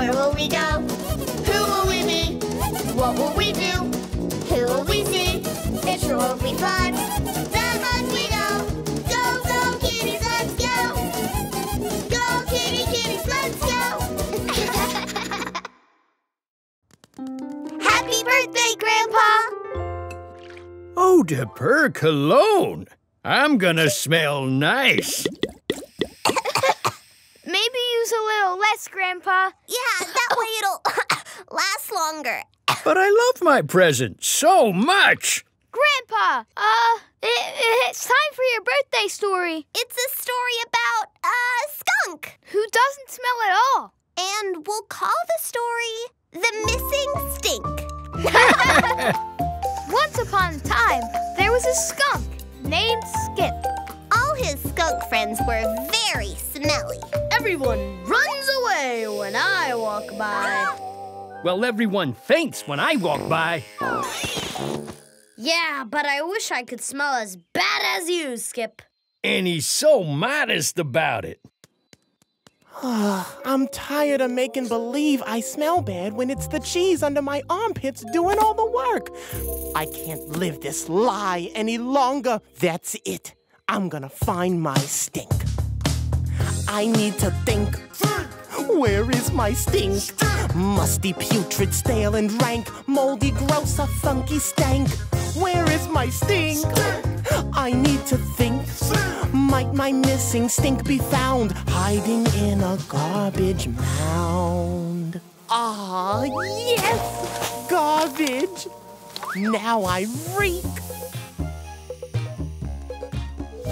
Where will we go? Who will we be? What will we do? Who will we see? It sure will be fun. That much we know. Go, go, kitties, let's go. Go, kitties, let's go. Happy birthday, Grandpa! Eau de purr cologne. I'm gonna smell nice. Maybe use a little less, Grandpa. Yeah, that way it'll last longer. But I love my present so much. Grandpa, it's time for your birthday story. It's a story about a skunk. Who doesn't smell at all. And we'll call the story The Missing Stink. Once upon a time, there was a skunk named Skip. All his skunk friends were very smelly. Everyone runs away when I walk by. Well, everyone faints when I walk by. Yeah, but I wish I could smell as bad as you, Skip. And he's so modest about it. I'm tired of making believe I smell bad when it's the cheese under my armpits doing all the work. I can't live this lie any longer. That's it. I'm gonna find my stink. I need to think. Where is my stink? Musty, putrid, stale, and rank. Moldy, gross, a funky stank. Where is my stink? I need to think. Might my missing stink be found hiding in a garbage mound? Ah, yes! Garbage! Now I reek!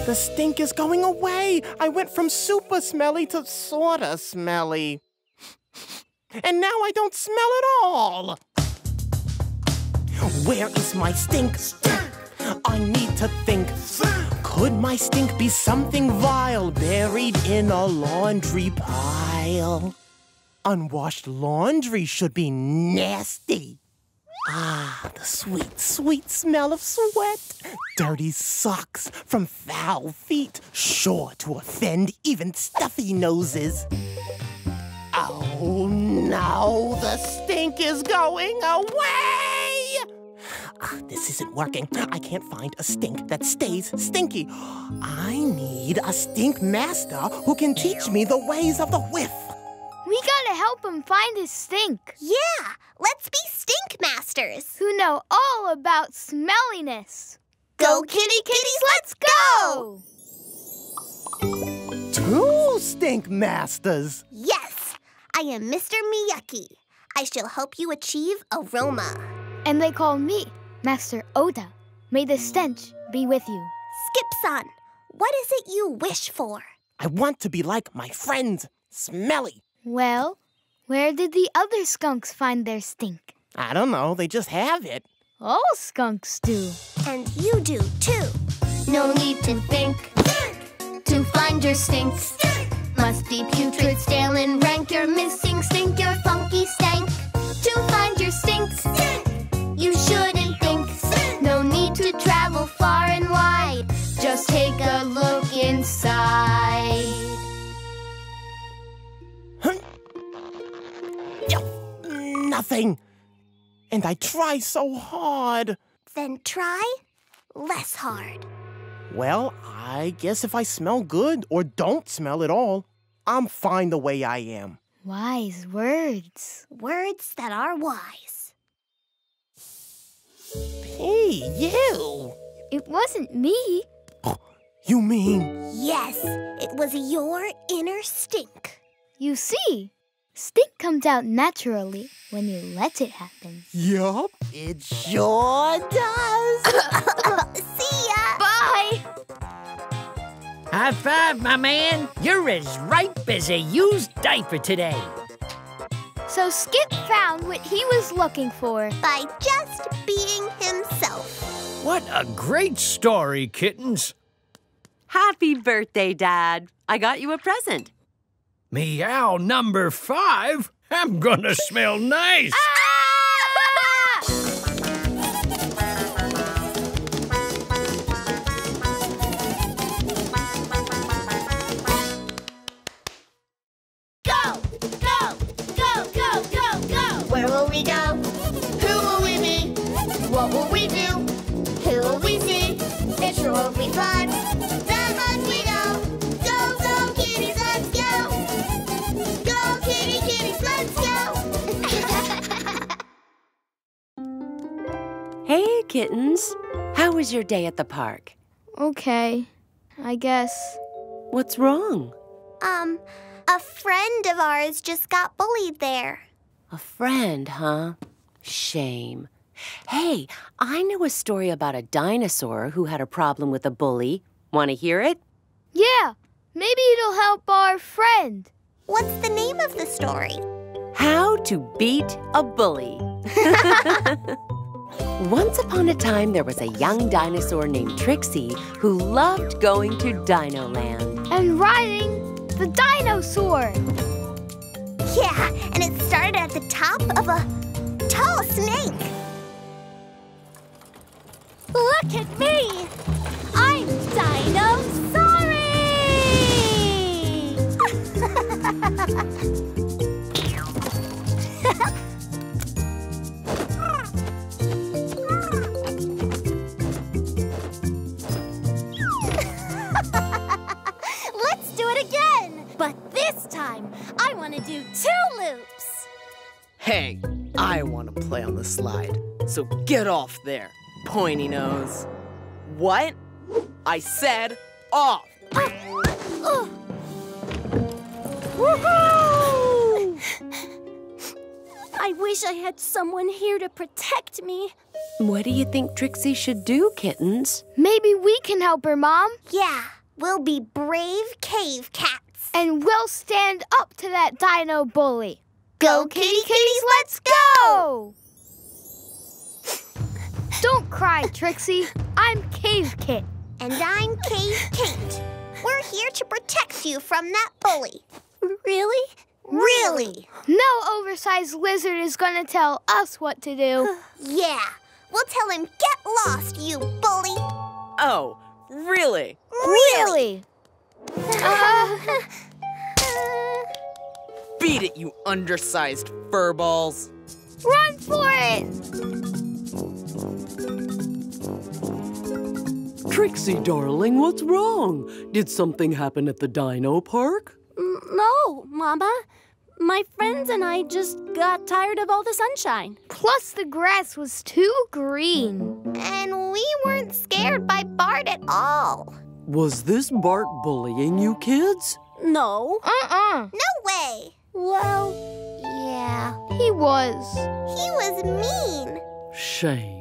The stink is going away! I went from super smelly to sorta smelly. And now I don't smell at all! Where is my stink? I need to think. Could my stink be something vile buried in a laundry pile? Unwashed laundry should be nasty. Ah, the sweet, sweet smell of sweat. Dirty socks from foul feet, sure to offend even stuffy noses. Oh no, the stink is going away! This isn't working. I can't find a stink that stays stinky. I need a stink master who can teach me the ways of the whiff. We gotta help him find his stink. Yeah, let's be stink masters. Who know all about smelliness. Go, kitties, let's go! 2 stink masters. Yes, I am Mr. Miyaki. I shall help you achieve aroma. And they call me Master Oda. May the stench be with you. Skip-san, what is it you wish for? I want to be like my friends, Smelly. Well, where did the other skunks find their stink? I don't know, they just have it. All skunks do. And you do, too. No need to think. To find your stink. Must be putrid, stale, and rank. Your missing stink, your funky stank. To find your stink. You shouldn't think. No need to travel far and wide. Just take a look inside. Nothing. And I try so hard. Then try less hard. Well, I guess if I smell good or don't smell at all, I'm fine the way I am. Wise words. Words that are wise. Hey, you! It wasn't me. You mean? Yes, it was your inner stink. You see, stink comes out naturally when you let it happen. Yup, it sure does. See ya! Bye! High five, my man. You're as ripe as a used diaper today. So Skip found what he was looking for. By just being himself. What a great story, kittens. Happy birthday, Dad. I got you a present. Meow number 5? I'm gonna smell nice. Go, go, go, go! kitty fun. That much we know. Go, go, kitties, let's go. Go, kitty, kitties, let's go. Hey, kittens. How was your day at the park? Okay, I guess. What's wrong? A friend of ours just got bullied there. A friend, huh? Shame. Hey, I know a story about a dinosaur who had a problem with a bully. Want to hear it? Yeah, maybe it'll help our friend. What's the name of the story? How to Beat a Bully. Once upon a time, there was a young dinosaur named Trixie who loved going to Dino Land. And riding the dinosaur. Yeah, and it started at the top of a tall snake. Look at me! I'm Dino-sorry! Let's do it again! But this time, I want to do 2 loops. Hey, I want to play on the slide, so get off there, pointy nose. What? I said off. Woohoo! I wish I had someone here to protect me. What do you think Trixie should do, kittens? Maybe we can help her, Mom. Yeah, we'll be brave cave cats. And we'll stand up to that dino bully. Go, kitty kitties, let's go! Don't cry, Trixie. I'm Cave Kit. And I'm Cave Kate. We're here to protect you from that bully. Really? Really? No oversized lizard is gonna tell us what to do. Yeah, we'll tell him, get lost, you bully. Oh, really? Really? Beat it, you undersized furballs. Run for it! Trixie, darling, what's wrong? Did something happen at the dino park? No, Mama. My friends and I just got tired of all the sunshine. Plus the grass was too green. And we weren't scared by Bart at all. Was this Bart bullying you kids? No. Uh-uh. No way. Well, yeah. He was. He was mean. Shame.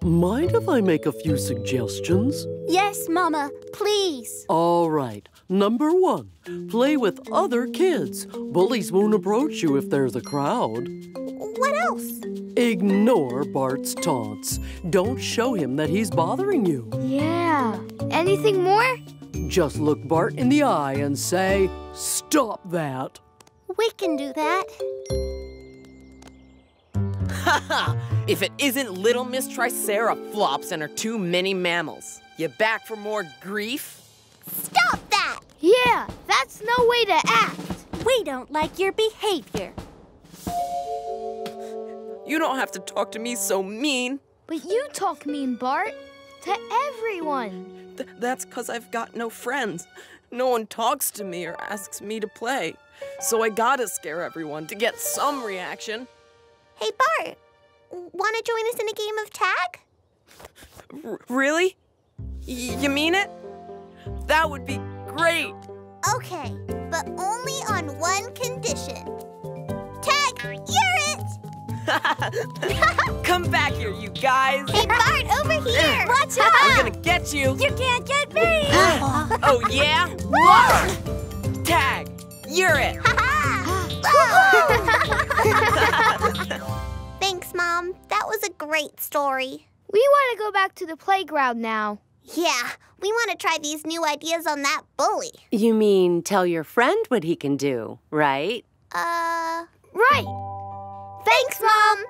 Mind if I make a few suggestions? Yes, Mama, please. All right. Number 1, play with other kids. Bullies won't approach you if there's a crowd. What else? Ignore Bart's taunts. Don't show him that he's bothering you. Yeah. Anything more? Just look Bart in the eye and say, "Stop that." We can do that. Haha! If it isn't little Miss Triceratops and her 2 mini mammals. You back for more grief? Stop that! Yeah, that's no way to act. We don't like your behavior. You don't have to talk to me so mean. But you talk mean, Bart. To everyone. That's 'cause I've got no friends. No one talks to me or asks me to play. So I gotta scare everyone to get some reaction. Hey, Bart, want to join us in a game of tag? Really? You mean it? That would be great. Okay, but only on one condition. Tag, you're it! Come back here, you guys. Hey, Bart, over here! Watch out! I'm gonna get you. You can't get me! Oh, yeah? What? Tag, you're it. Thanks, Mom. That was a great story. We want to go back to the playground now. Yeah, we want to try these new ideas on that bully. You mean tell your friend what he can do, right? Right. Thanks, Mom!